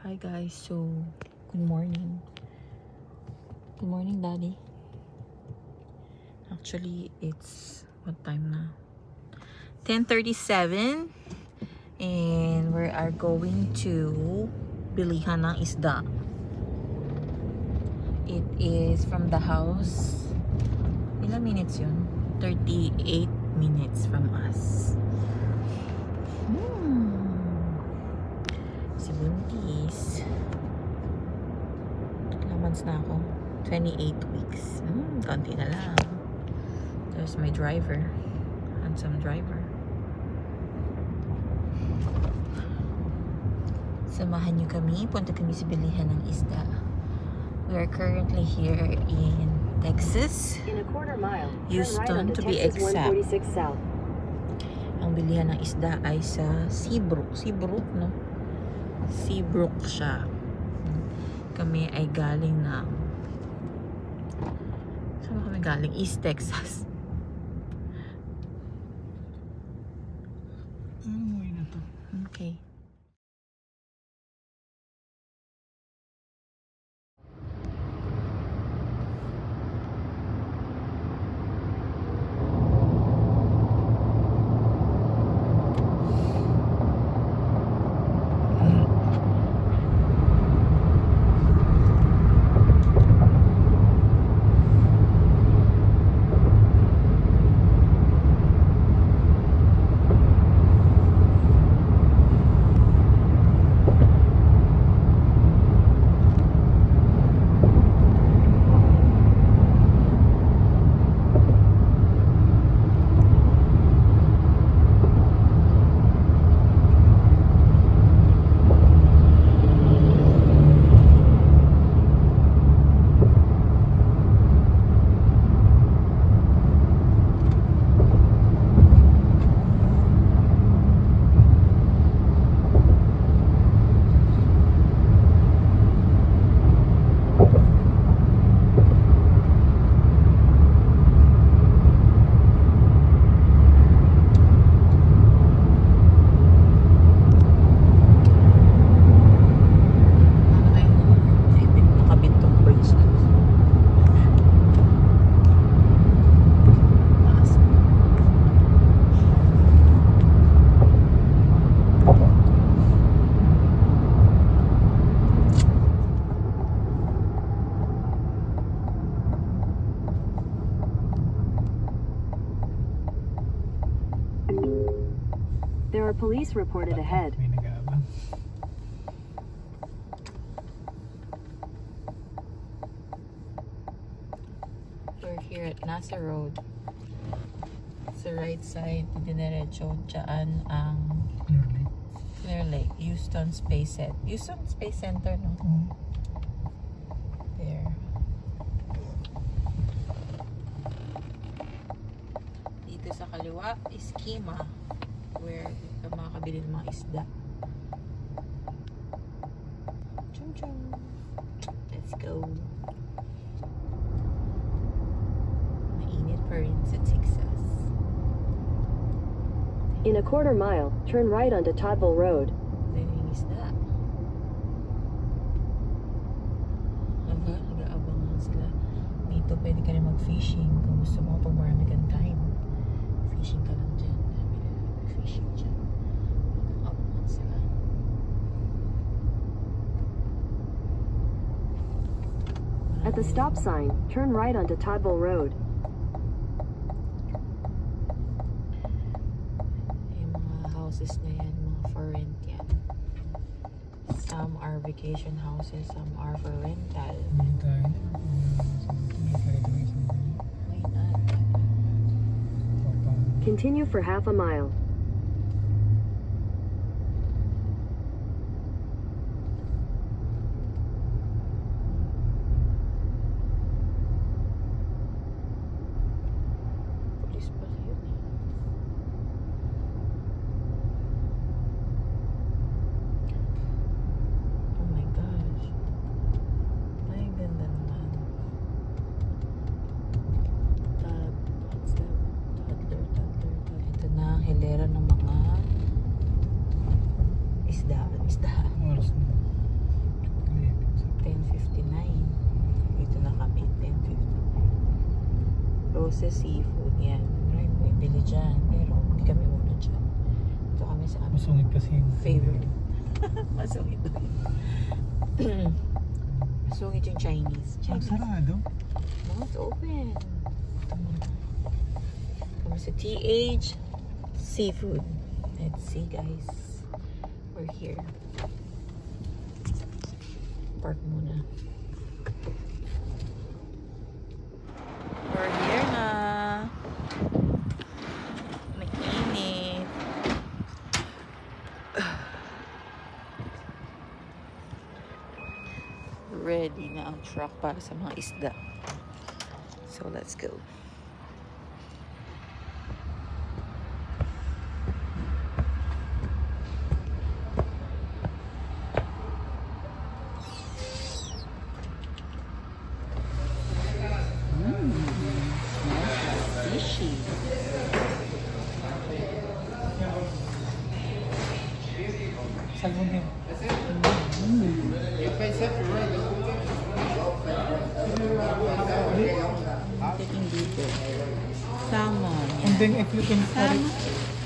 Hi guys, so good morning. Good morning, Daddy. Actually, it's what time na? 10:37 and we are going to bilihan ng isda. It is from the house. Ilang minutes yun? 38 minutes from us. Si Buntis. Ilang months na ako? 28 weeks. Konti na lang. There's my driver. Handsome driver. Samahan nyo kami. Punta kami sa bilihan ng isda. We are currently here in Texas. In a quarter mile, Houston to be exact. Ang bilihan ng isda ay sa Seabrook. Seabrook, no? Seabrook siya. Kami ay galing na saan ba kami galing? East Texas. Okay. There are police reported ahead. We're here at NASA Road. Sa right side, dinerecho, dyan ang Clear Lake, Houston Space Center, no? There. Dito sa kaliwa is Kima, where makakabili ng mga isda. Chum chum. Let's go. Mainit pa rin sa Texas. In a quarter mile, turn right onto Toddville Road. Then yung isda. Nag-aabangan sila. Dito pwede ka rin mag-fishing kung gusto mo pag marami kang time. Fishing ka lang dyan. Dami na fishing dyan. Nag-aabangan sila. At the stop sign, turn right onto Toddville Road. Yung mga houses na yan, mga for rent yan. Some are vacation houses, some are for rental. Why not? Continue for half a mile. Police pala yun eh. Oh my gosh. Ay, ganda naman. Toddler. Ito na, hilera ng mga isda. Oras na. 10:59. Dito na kami, 10:59. Roses Seafood, yan. May bili dyan, pero hindi kami muna dyan. Ito kami sa aming Masungit kasi yung favorite. Masungit. Masungit yung Chinese. Ang sarado. No, it's open. Kami sa TH Seafood. Let's see, guys. We're here. Park muna. We're here na. Mainit. Ready na ang truck para sa mga isda. So, let's go. Fishy. Salmon yun. Taking dito. Salmon. And then if you can cut it,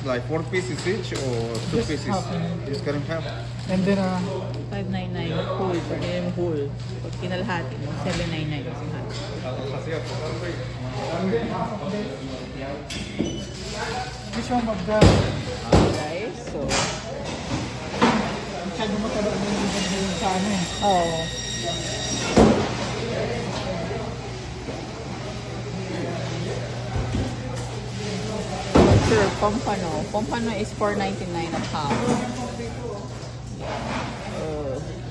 Like 4 pieces each or 2 Just pieces? half. Just cut in half. and then 599 whole. Pag yung whole. Pag kinalahati mo, 799 yung lahat. this one of the Guys, so... masyado mataba na yung sa ano eh. Oh. Sure, pompano. Pompano is $4.99 a pound.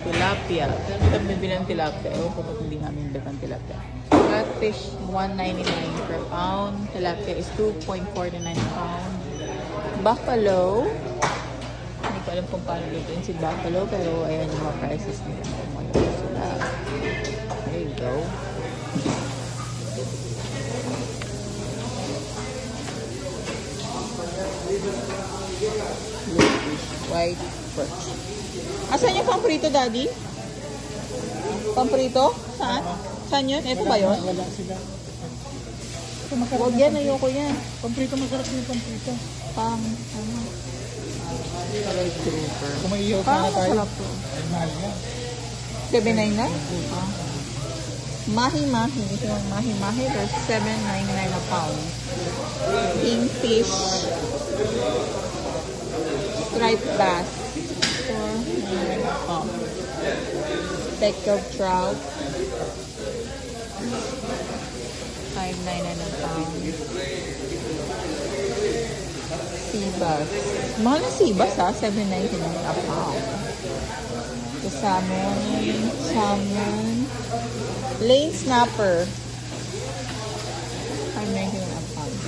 Tilapia. Pero hindi kami bibili ng tilapia. Ewan ko ba't hindi namin bibili ng tilapia. Catfish, $1.99 per pound. Tilapia is $2.49 a pound. Buffalo. Hindi ko alam kung paano lutuin si buffalo, pero ayan yung mga prices nila. There you go. Bluefish, white perch. Asan yung pamprito, Daddy? Pamprito? Saan? Saan yun? Ito ba yun? Wala sila. Ito masarap. Huwag yan, ayoko yan. Pamprito, masarap yung pamprito. Ano? Red grouper. Kung may iyaw Parang sana tayo, masarap to. ay mahal yan. 7.99? Ah. Mahi-mahi. Ito yung mahi-mahi. There's $7.99 a pound. Kingfish. Striped bass. $4.99 a pound. Speckled trout. $5.99 a pound. Sea bass. Mahal na sea bass ha? $7.99 a pound. The salmon. Lane snapper. $5.99 a pound.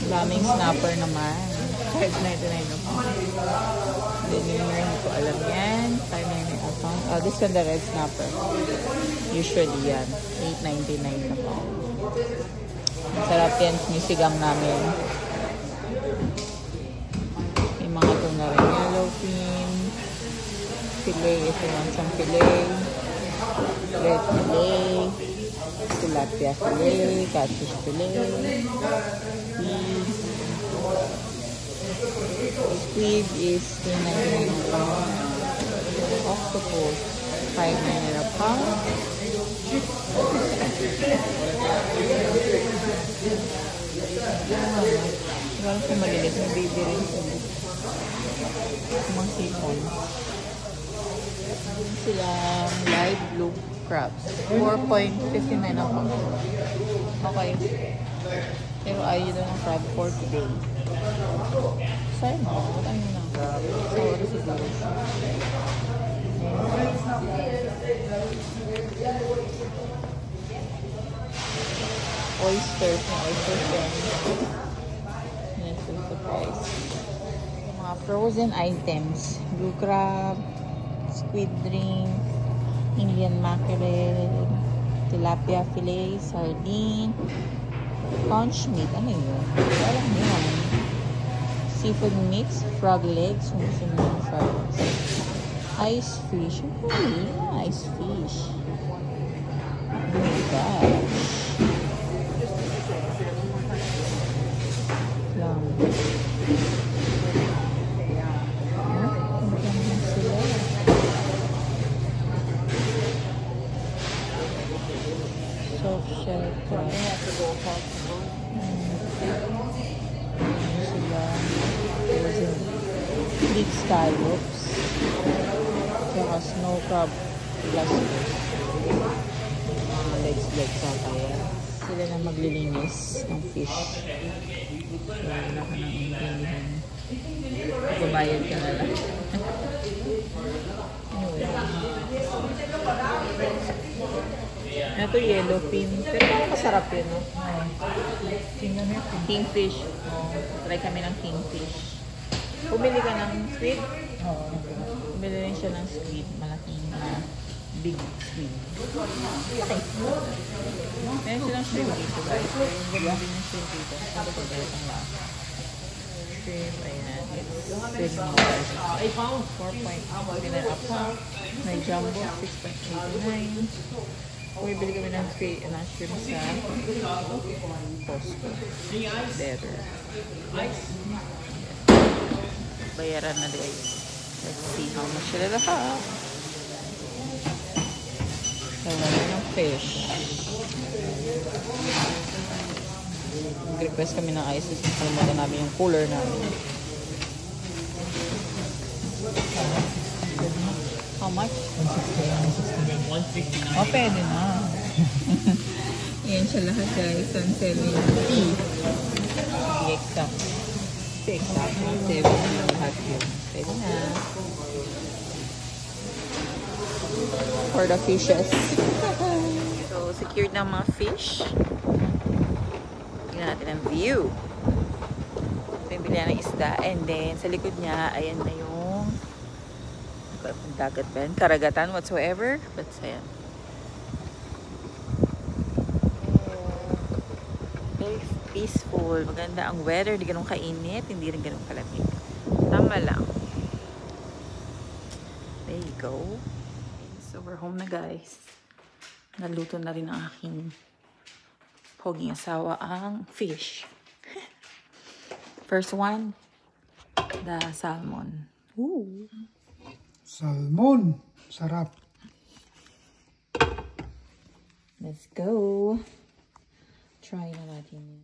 Daming snapper naman. $5.99 a pound. Then yung hindi ko alam yan. $5.99 a pound. Oh, this one the red snapper. Usually yan. $8.99 a pound. Sarap yan. Sinisigang namin. May mga tuna rin. Yellowfin. Filet. If you want some filet. Red filet. Tilapia filet. Catfish filet. Squid is $3.99 a pound. Octopus, $5.99 a pound. Wala ko malilit. May baby rin sila. Mga sipon. Silang live blue crabs. $4.59 a pound. Okay. Pero ayaw daw ng crab for today. Sayang mo. Wala yun na. Sorry siguro siya. Oysters. May oysters yan. Yes, that's the price. Mga frozen items. Blue crab, squid ring, Indian mackerel, tilapia fillet, sardine, conch meat. Ano yun? Alam mo yun. seafood mix, frog legs. Kung gusto mo ng frog legs. Ice fish. Really nice fish. Oh my gosh. Lang. Soft shell crab. Big scallops. Tsaka snow crab clusters. Legs ata yan. Sila na maglilinis ng fish. So, wala ka nang intindihan. Magbabayad ka na lang. Anyway. Ito yellowfin. Pero masarap yun, no? Tingnan natin. Kingfish. Oh, try kami ng kingfish. Bumili ka ng squid? Oo. Bumili rin siya ng squid. Malaking big squid. Okay. Meron silang shrimp dito, guys. Yung ganda din yung shrimp dito. Sabi ko guys, ang lasa. Shrimp, ayan. It's $6. 4 points. Pinay up pa. May jumbo, 6.89. Bumibili kami ng shrimp sa Costco. Better. Bayaran na guys. Let's see how much sila lahat. Wala ng fish. Nag-request kami ng ice. Kalimutan namin yung cooler namin. How much? 169. Oh, pwede na. Yan siya lahat guys. 170. Be exact. Be exact. 170 lahat yun. Pwede na. For the fishes. So, secured na mga fish. Tingnan natin ang view. So, yung bilihan ng isda. And then, sa likod niya, ayan na yung dagat ba yan? Karagatan whatsoever. But, ayan. Very peaceful. Maganda ang weather. Hindi ganun kainit. Hindi rin ganun kalamig. Tama lang. There you go. So, we're home na guys. Naluto na rin ang aking poging asawa ang fish. First one, the salmon. Ooh. Salmon. Sarap. Let's go. Try na natin yun.